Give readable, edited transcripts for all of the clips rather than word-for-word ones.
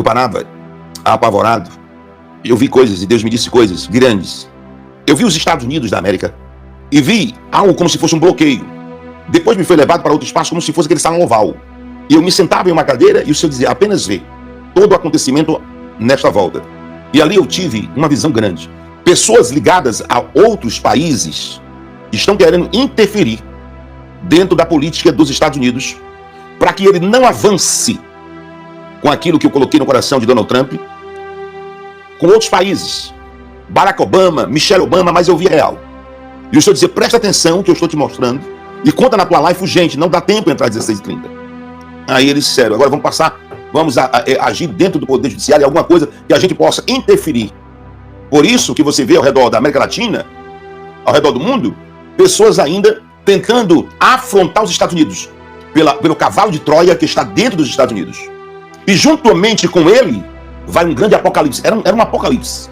Eu parava apavorado. Eu vi coisas, e Deus me disse coisas grandes. Eu vi os Estados Unidos da América e vi algo como se fosse um bloqueio. Depois me foi levado para outro espaço como se fosse aquele salão oval. E eu me sentava em uma cadeira e o Senhor dizia, apenas vê todo o acontecimento nesta volta. E ali eu tive uma visão grande. Pessoas ligadas a outros países estão querendo interferir dentro da política dos Estados Unidos para que ele não avance com aquilo que eu coloquei no coração de Donald Trump, com outros países. Barack Obama, Michelle Obama, mas eu vi real. E o Senhor dizia, presta atenção que eu estou te mostrando e conta na tua live urgente, não dá tempo entrar às 16h30. Aí eles disseram, agora vamos agir dentro do Poder Judiciário, alguma coisa que a gente possa interferir. Por isso que você vê ao redor da América Latina, ao redor do mundo, pessoas ainda tentando afrontar os Estados Unidos pelo cavalo de Troia que está dentro dos Estados Unidos. E juntamente com ele, vai um grande apocalipse. Era um apocalipse.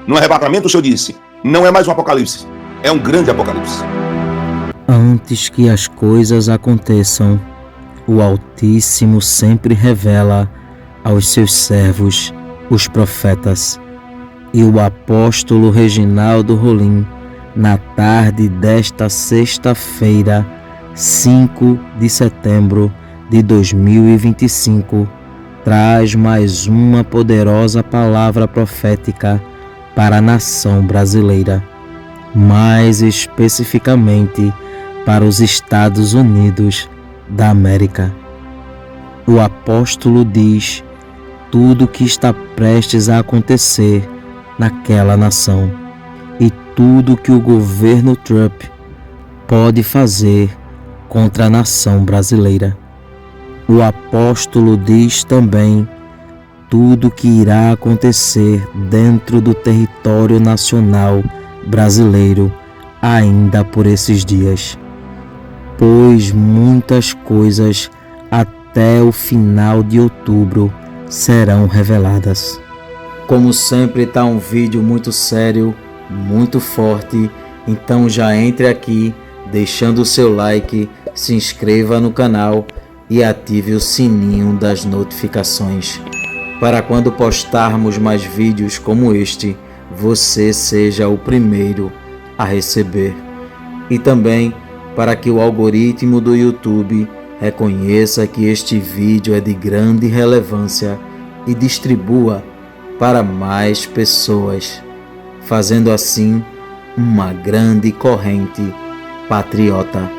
No arrebatamento o Senhor disse, não é mais um apocalipse, é um grande apocalipse. Antes que as coisas aconteçam, o Altíssimo sempre revela aos seus servos, os profetas. E o apóstolo Reginaldo Rolim, na tarde desta sexta-feira, 5 de setembro de 2025, traz mais uma poderosa palavra profética para a nação brasileira, mais especificamente para os Estados Unidos da América. O apóstolo diz tudo o que está prestes a acontecer naquela nação e tudo que o governo Trump pode fazer contra a nação brasileira. O apóstolo diz também tudo o que irá acontecer dentro do território nacional brasileiro ainda por esses dias, pois muitas coisas até o final de outubro serão reveladas. Como sempre, está um vídeo muito sério, muito forte, então já entre aqui deixando o seu like, se inscreva no canal e ative o sininho das notificações, para quando postarmos mais vídeos como este, você seja o primeiro a receber. E também para que o algoritmo do YouTube reconheça que este vídeo é de grande relevância e distribua para mais pessoas, fazendo assim uma grande corrente patriota.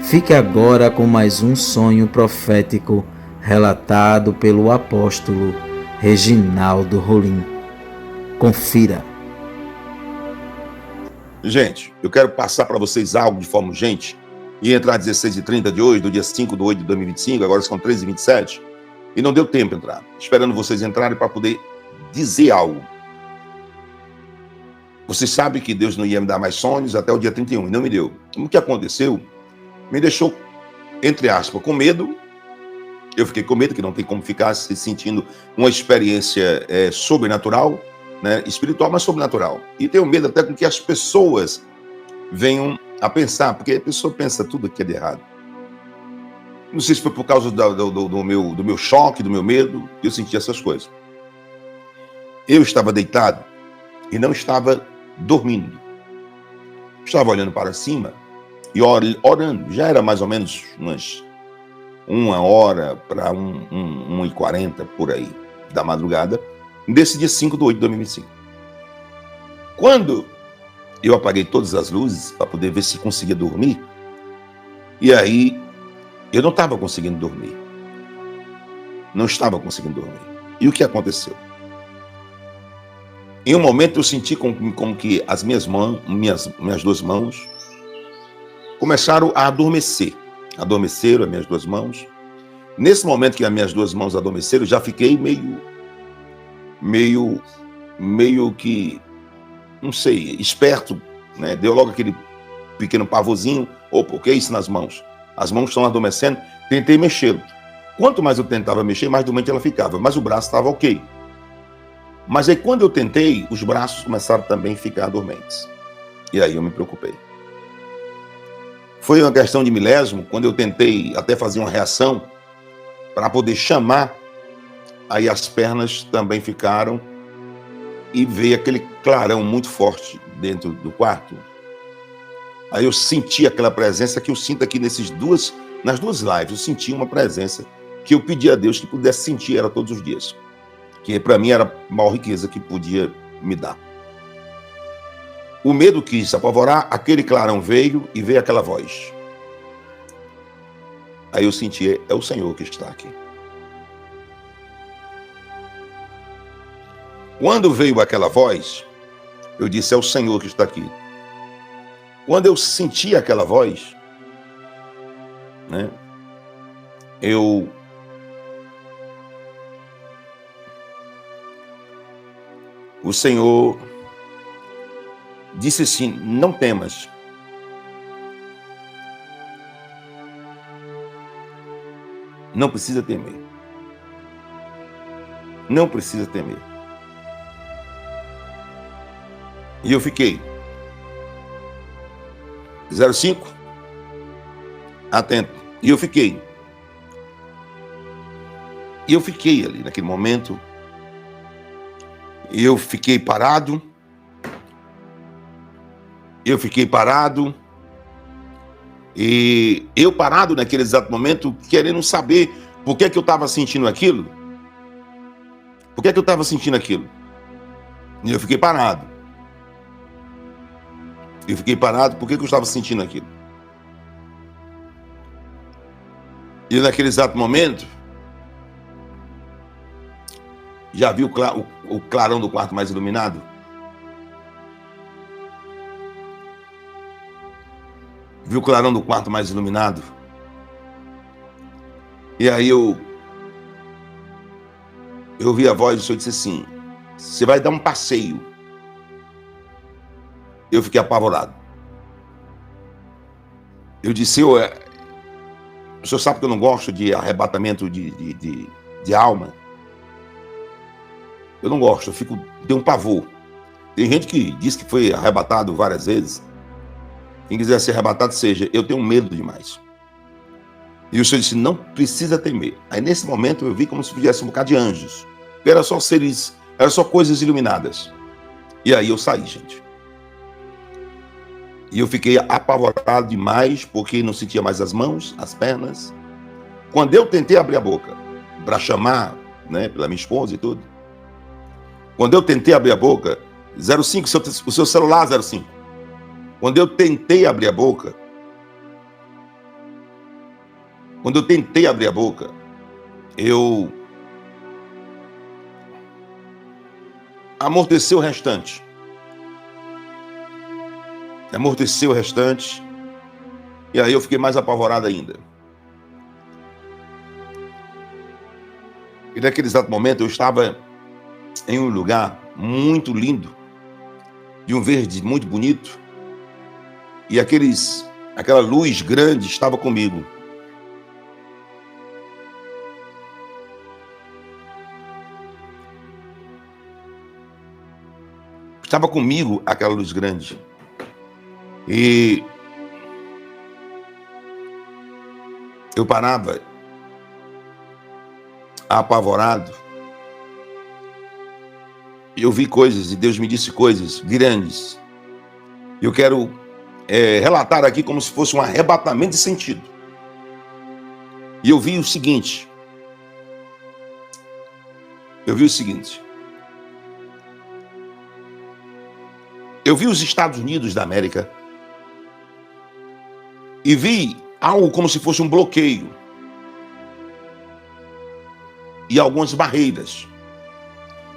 Fique agora com mais um sonho profético relatado pelo apóstolo Reginaldo Rolim. Confira. Gente, eu quero passar para vocês algo de forma urgente e entrar às 16h30 de hoje, do dia 5/8 de 2025, agora são 13h27, e não deu tempo de entrar, esperando vocês entrarem para poder dizer algo. Vocês sabem que Deus não ia me dar mais sonhos até o dia 31, e não me deu. O que aconteceu me deixou, entre aspas, com medo. Eu fiquei com medo, que não tem como ficar se sentindo uma experiência sobrenatural, né? Espiritual, mas sobrenatural. E tenho medo até com que as pessoas venham a pensar, porque a pessoa pensa tudo que é de errado. Não sei se foi por causa do meu choque, do meu medo, que eu senti essas coisas. Eu estava deitado e não estava dormindo. Estava olhando para cima e orando. Já era mais ou menos umas 1h para 1h40 por aí da madrugada, desse dia 5/8 de 2025. Quando eu apaguei todas as luzes para poder ver se conseguia dormir, e aí eu não estava conseguindo dormir. Não estava conseguindo dormir. E o que aconteceu? Em um momento eu senti como que as minhas duas mãos começaram a adormecer. Adormeceram as minhas duas mãos. Nesse momento que as minhas duas mãos adormeceram, eu já fiquei meio que, não sei, esperto, né? Deu logo aquele pequeno pavorzinho. Opa, o que é isso nas mãos? As mãos estão adormecendo. Tentei mexê-lo. Quanto mais eu tentava mexer, mais dormente ela ficava. Mas o braço estava ok. Mas aí quando eu tentei, os braços começaram também a ficar dormentes. E aí eu me preocupei. Foi uma questão de milésimo, quando eu tentei até fazer uma reação para poder chamar Aí as pernas também ficaram e veio aquele clarão muito forte dentro do quarto. Aí eu senti aquela presença que eu sinto aqui nas duas lives. Eu senti uma presença que eu pedi a Deus que pudesse sentir ela todos os dias. Que para mim era a maior riqueza que podia me dar. O medo quis apavorar, aquele clarão veio e veio aquela voz. Aí eu senti, é o Senhor que está aqui. Quando veio aquela voz, eu disse, é o Senhor que está aqui. Quando eu senti aquela voz, né, o Senhor disse assim, não temas. Não precisa temer. Não precisa temer. E eu fiquei. 05. Atento. E eu fiquei. E eu fiquei ali naquele momento. E eu fiquei parado. Eu fiquei parado. E eu parado naquele exato momento, querendo saber por que eu estava sentindo aquilo. Por que eu estava sentindo aquilo? E eu fiquei parado. Eu fiquei parado, por que eu estava sentindo aquilo? E naquele exato momento, já viu o clarão do quarto mais iluminado? Viu o clarão do quarto mais iluminado? E aí eu ouvi a voz do Senhor disse assim, você vai dar um passeio. Eu fiquei apavorado. Eu disse, o senhor sabe que eu não gosto de arrebatamento de alma? Eu não gosto, tenho um pavor. Tem gente que diz que foi arrebatado várias vezes. Quem quiser ser arrebatado, seja. Eu tenho medo demais. E o Senhor disse, não precisa temer. Aí nesse momento eu vi como se tivesse um bocado de anjos. Era só seres, era só coisas iluminadas. E aí eu saí, gente. E eu fiquei apavorado demais, porque não sentia mais as mãos, as pernas. Quando eu tentei abrir a boca para chamar, né, pela minha esposa e tudo. Quando eu tentei abrir a boca, 05, o seu celular 05. Quando eu tentei abrir a boca, eu amorteceu o restante. Amorteceu o restante. E aí eu fiquei mais apavorado ainda. E naquele exato momento eu estava em um lugar muito lindo, de um verde muito bonito. E aquela luz grande estava comigo. Estava comigo aquela luz grande. E eu parava apavorado. Eu vi coisas e Deus me disse coisas grandes. Eu quero relatar aqui como se fosse um arrebatamento de sentido. E eu vi o seguinte. Eu vi os Estados Unidos da América e vi algo como se fosse um bloqueio e algumas barreiras.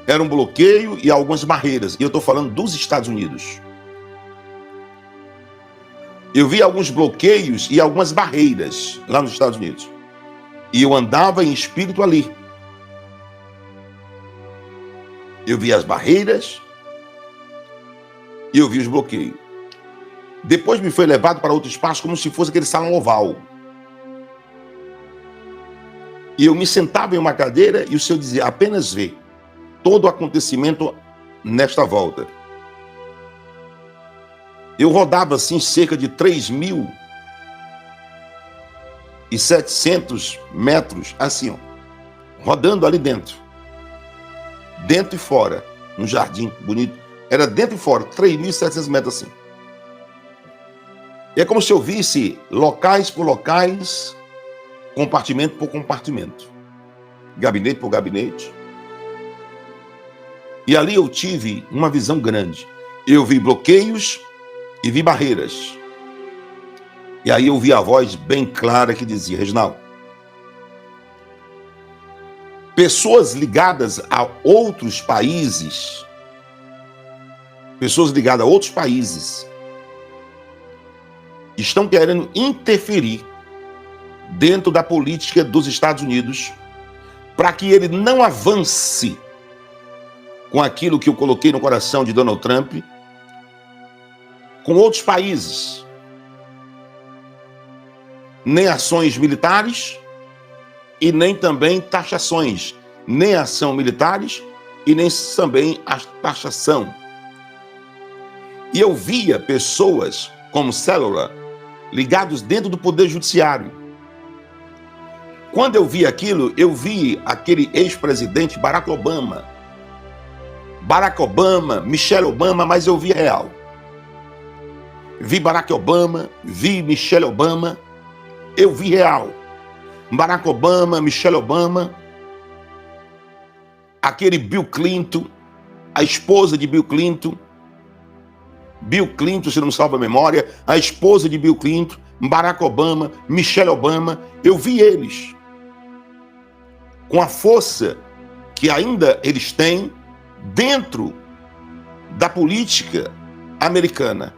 Era um bloqueio e algumas barreiras. E eu estou falando dos Estados Unidos. Eu vi alguns bloqueios e algumas barreiras lá nos Estados Unidos. E eu andava em espírito ali. Eu vi as barreiras e eu vi os bloqueios. Depois me foi levado para outro espaço como se fosse aquele salão oval. E eu me sentava em uma cadeira e o Senhor dizia, apenas vê todo o acontecimento nesta volta. Eu rodava assim cerca de 3.700 metros, assim, ó, rodando ali dentro. dentro e fora, um jardim bonito. Era dentro e fora, 3.700 metros assim. E é como se eu visse locais por locais, compartimento por compartimento, gabinete por gabinete. E ali eu tive uma visão grande. Eu vi bloqueios e vi barreiras. E aí eu vi a voz bem clara que dizia: Reginaldo, pessoas ligadas a outros países, estão querendo interferir dentro da política dos Estados Unidos para que ele não avance com aquilo que eu coloquei no coração de Donald Trump com outros países. Nem ações militares e nem também taxações. Nem ação militares e nem também a taxação. E eu via pessoas como Célula ligados dentro do Poder Judiciário. Quando eu vi aquilo, eu vi aquele ex-presidente Barack Obama, Michelle Obama, mas eu vi real. Vi Barack Obama, vi Michelle Obama, eu vi real. Barack Obama, Michelle Obama, aquele Bill Clinton, a esposa de Bill Clinton, se não me salva a memória, a esposa de Bill Clinton, Barack Obama, Michelle Obama, eu vi eles com a força que ainda eles têm dentro da política americana.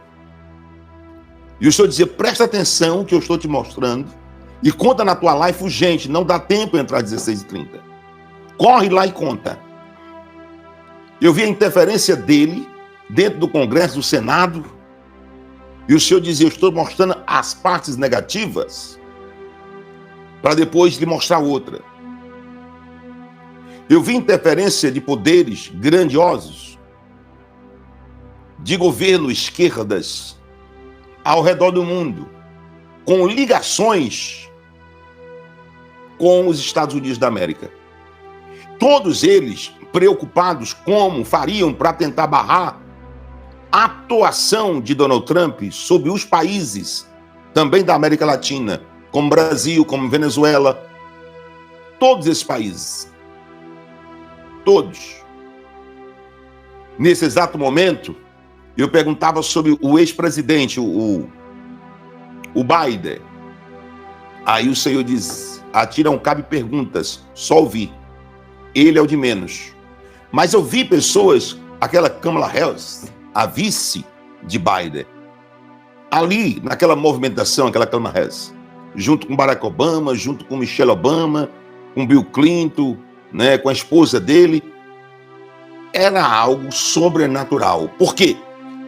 E o senhor dizia: presta atenção que eu estou te mostrando e conta na tua live urgente, não dá tempo de entrar às 16h30. Corre lá e conta. Eu vi a interferência dele dentro do Congresso, do Senado, e o senhor dizia: eu estou mostrando as partes negativas para depois lhe mostrar outra. Eu vi interferência de poderes grandiosos, de governo esquerdas ao redor do mundo, com ligações com os Estados Unidos da América. Todos eles preocupados como fariam para tentar barrar a atuação de Donald Trump sobre os países também da América Latina, como Brasil, como Venezuela, todos esses países. Todos. Nesse exato momento, eu perguntava sobre o ex-presidente, o Biden. Aí o Senhor diz: a ti não cabe perguntas, só ouvir. Ele é o de menos. Mas eu vi pessoas, aquela Kamala Harris, a vice de Biden, ali naquela movimentação, aquela Kamala Harris, junto com Barack Obama, junto com Michelle Obama, com Bill Clinton, né, com a esposa dele. Era algo sobrenatural. Por quê?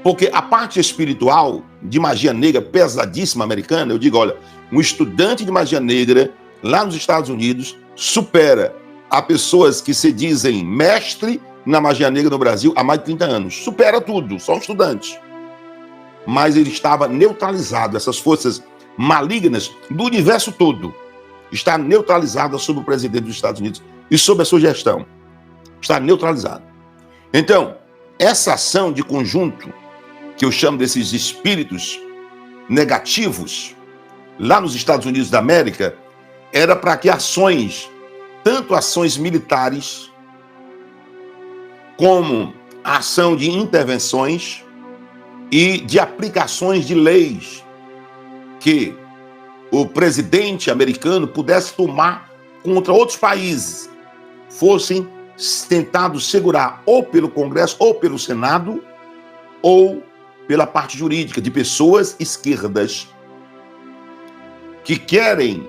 Porque a parte espiritual de magia negra pesadíssima americana, eu digo, olha, um estudante de magia negra lá nos Estados Unidos supera a pessoas que se dizem mestre na magia negra no Brasil há mais de 30 anos. Supera tudo, só um estudante. Mas ele estava neutralizado, essas forças malignas do universo todo, está neutralizada sobre o presidente dos Estados Unidos e sobre a sua gestão. Está neutralizado. Então, essa ação de conjunto, que eu chamo desses espíritos negativos, lá nos Estados Unidos da América, era para que ações, tanto ações militares, como a ação de intervenções e de aplicações de leis que o presidente americano pudesse tomar contra outros países, fossem tentados segurar ou pelo Congresso, ou pelo Senado, ou pela parte jurídica de pessoas esquerdas que querem,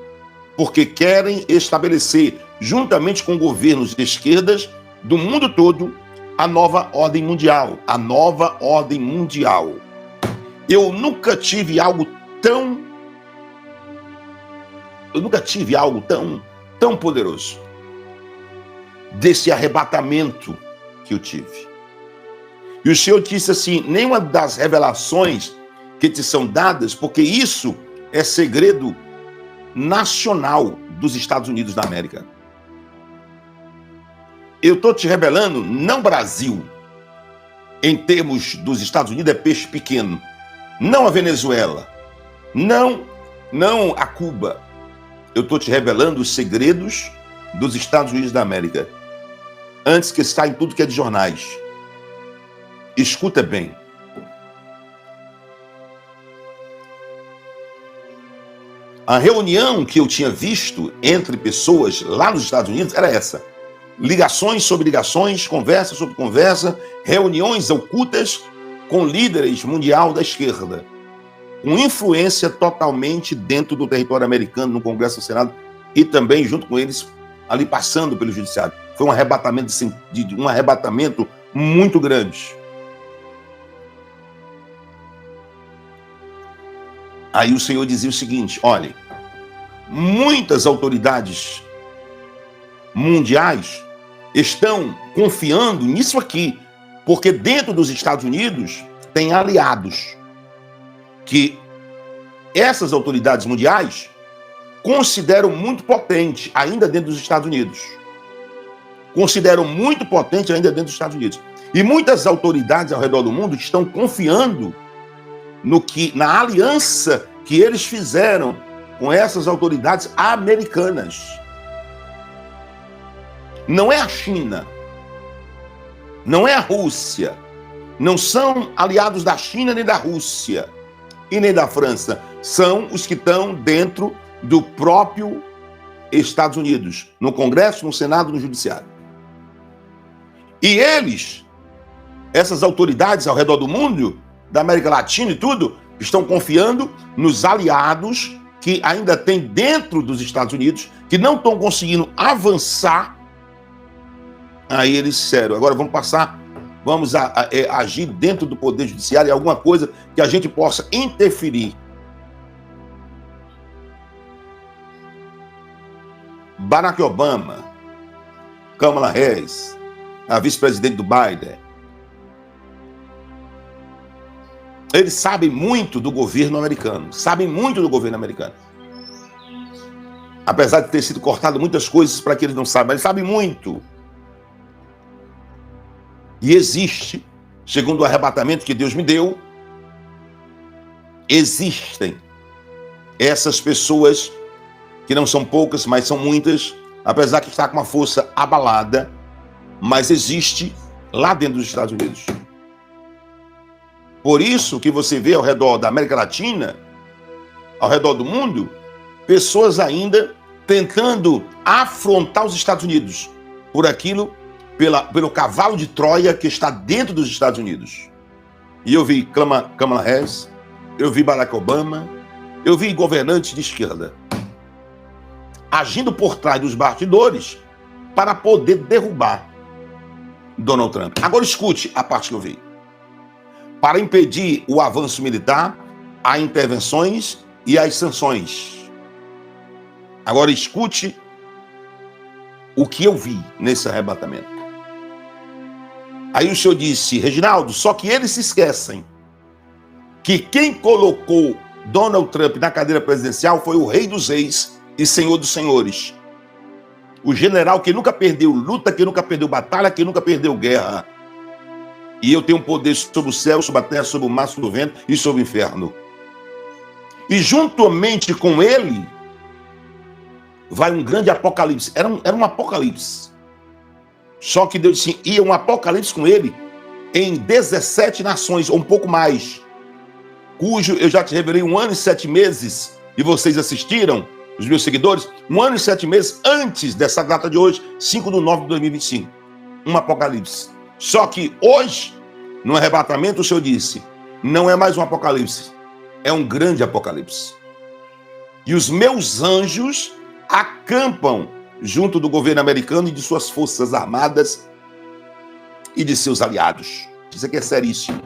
porque querem estabelecer, juntamente com governos de esquerdas do mundo todo, a nova ordem mundial. A nova ordem mundial. Eu nunca tive algo tão poderoso desse arrebatamento que eu tive. E o Senhor disse assim: nenhuma das revelações que te são dadas, porque isso é segredo nacional dos Estados Unidos da América. eu estou te revelando, não Brasil, em termos dos Estados Unidos é peixe pequeno, não a Venezuela, não a Cuba. Eu estou te revelando os segredos dos Estados Unidos da América, antes que saia em tudo que é de jornais. Escuta bem. A reunião que eu tinha visto entre pessoas lá nos Estados Unidos era essa. Ligações sobre ligações, conversa sobre conversa, reuniões ocultas com líderes mundial da esquerda, com influência totalmente dentro do território americano, no Congresso e no Senado, e também junto com eles, ali passando pelo judiciário. Foi um arrebatamento muito grande. Aí o Senhor dizia o seguinte: olhem, muitas autoridades mundiais estão confiando nisso aqui, porque dentro dos Estados Unidos tem aliados que essas autoridades mundiais consideram muito potente ainda dentro dos Estados Unidos. Consideram muito potente ainda dentro dos Estados Unidos. E muitas autoridades ao redor do mundo estão confiando na aliança que eles fizeram com essas autoridades americanas. Não é a China, não é a Rússia, não são aliados da China nem da Rússia e nem da França, são os que estão dentro do próprio Estados Unidos, no Congresso, no Senado, no Judiciário. E eles, essas autoridades ao redor do mundo, da América Latina e tudo, estão confiando nos aliados que ainda tem dentro dos Estados Unidos, que não estão conseguindo avançar. Aí eles disseram: agora vamos agir dentro do Poder Judiciário, em alguma coisa que a gente possa interferir. Barack Obama, Kamala Harris, a vice-presidente do Biden, eles sabem muito do governo americano, Apesar de ter sido cortado muitas coisas para que eles não saibam, eles sabem muito. E existe, segundo o arrebatamento que Deus me deu, existem essas pessoas que não são poucas, mas são muitas, apesar que está com uma força abalada, mas existe lá dentro dos Estados Unidos. Por isso que você vê ao redor da América Latina, ao redor do mundo, pessoas ainda tentando afrontar os Estados Unidos por aquilo, pelo cavalo de Troia que está dentro dos Estados Unidos. E eu vi Kamala Harris, eu vi Barack Obama, eu vi governantes de esquerda agindo por trás dos bastidores para poder derrubar Donald Trump. Agora escute a parte que eu vi. Para impedir o avanço militar, há intervenções e as sanções. Agora escute o que eu vi nesse arrebatamento. Aí o Senhor disse: Reginaldo, só que eles se esquecem que quem colocou Donald Trump na cadeira presidencial foi o Rei dos Reis e Senhor dos Senhores. O general que nunca perdeu luta, que nunca perdeu batalha, que nunca perdeu guerra. E eu tenho poder sobre o céu, sobre a terra, sobre o mar, sobre o vento e sobre o inferno. E juntamente com ele vai um grande apocalipse. Era um apocalipse. Só que Deus disse: ia um apocalipse com ele em 17 nações, ou um pouco mais, cujo eu já te revelei 1 ano e 7 meses, e vocês assistiram, os meus seguidores, 1 ano e 7 meses antes dessa data de hoje, 5/9/2025. Um apocalipse. Só que hoje, no arrebatamento, o Senhor disse: não é mais um apocalipse, é um grande apocalipse. E os meus anjos acampam junto do governo americano e de suas forças armadas e de seus aliados. Isso aqui é seríssimo.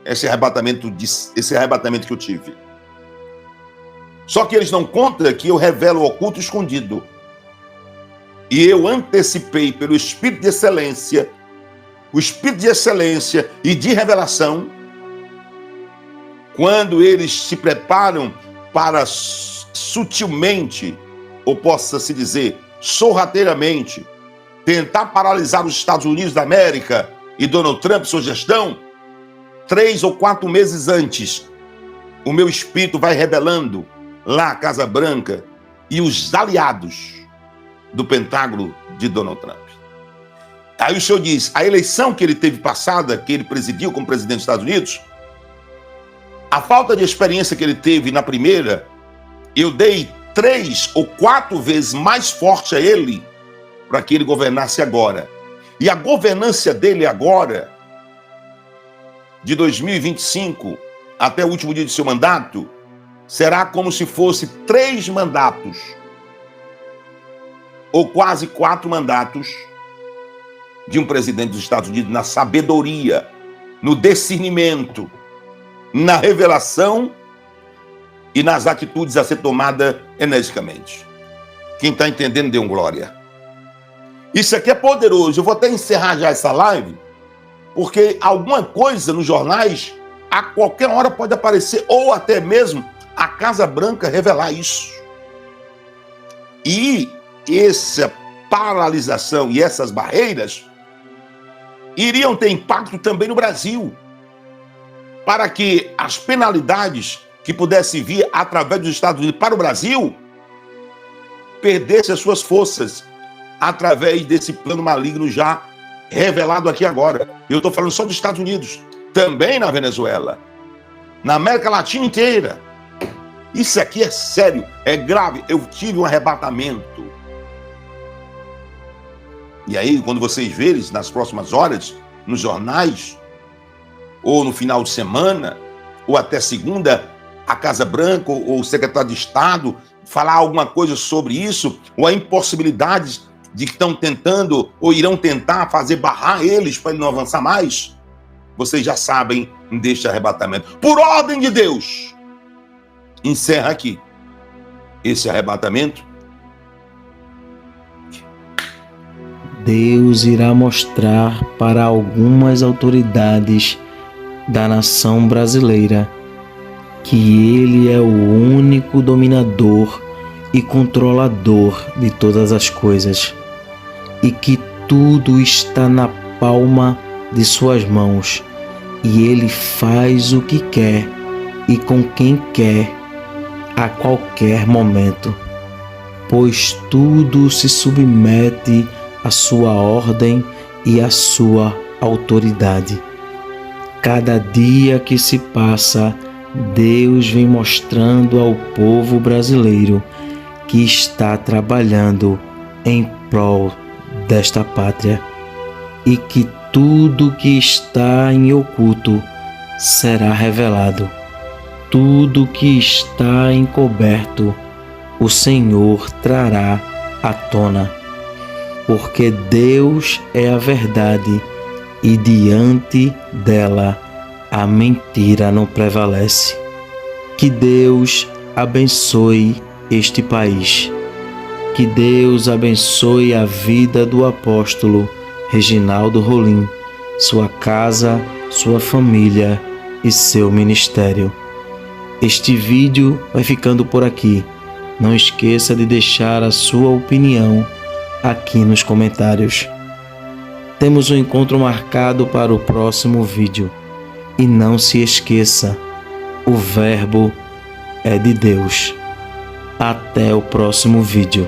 Esse arrebatamento que eu tive. Só que eles não contam que eu revelo o oculto escondido. E eu antecipei pelo Espírito de excelência, o Espírito de excelência e de revelação, quando eles se preparam para sutilmente, ou possa-se dizer, sorrateiramente, tentar paralisar os Estados Unidos da América e Donald Trump, sua gestão, 3 ou 4 meses antes, o meu espírito vai revelando lá a Casa Branca e os aliados do Pentágono de Donald Trump. Aí o senhor diz, a eleição que ele teve passada, que ele presidiu como presidente dos Estados Unidos, a falta de experiência que ele teve na primeira, eu dei 3 ou 4 vezes mais forte a ele para que ele governasse agora. E a governância dele agora, de 2025 até o último dia de seu mandato, será como se fosse 3 mandatos, ou quase 4 mandatos, de um presidente dos Estados Unidos na sabedoria, no discernimento, na revelação e nas atitudes a ser tomada energicamente. Quem está entendendo, dê um glória. Isso aqui é poderoso. Eu vou até encerrar já essa live, porque alguma coisa nos jornais, a qualquer hora pode aparecer, ou até mesmo a Casa Branca revelar isso. E essa paralisação e essas barreiras iriam ter impacto também no Brasil, para que as penalidades que pudessem vir através dos Estados Unidos para o Brasil perdessem as suas forças através desse plano maligno já revelado aqui agora. Eu estou falando só dos Estados Unidos, também na Venezuela, na América Latina inteira. Isso aqui é sério, é grave. Eu tive um arrebatamento. E aí, quando vocês verem nas próximas horas, nos jornais, ou no final de semana, ou até segunda, a Casa Branca ou o secretário de Estado falar alguma coisa sobre isso, ou a impossibilidade de que estão tentando ou irão tentar fazer barrar eles para ele não avançar mais, vocês já sabem deste arrebatamento. Por ordem de Deus, encerra aqui esse arrebatamento. Deus irá mostrar para algumas autoridades da nação brasileira que Ele é o único dominador e controlador de todas as coisas e que tudo está na palma de suas mãos e Ele faz o que quer e com quem quer a qualquer momento, pois tudo se submete à sua ordem e à sua autoridade. Cada dia que se passa, Deus vem mostrando ao povo brasileiro que está trabalhando em prol desta pátria e que tudo que está em oculto será revelado. Tudo que está encoberto, o Senhor trará à tona, porque Deus é a verdade e diante dela a mentira não prevalece. Que Deus abençoe este país. Que Deus abençoe a vida do apóstolo Reginaldo Rolim, sua casa, sua família e seu ministério. Este vídeo vai ficando por aqui. Não esqueça de deixar a sua opinião aqui nos comentários. Temos um encontro marcado para o próximo vídeo. E não se esqueça, o Verbo é de Deus. Até o próximo vídeo.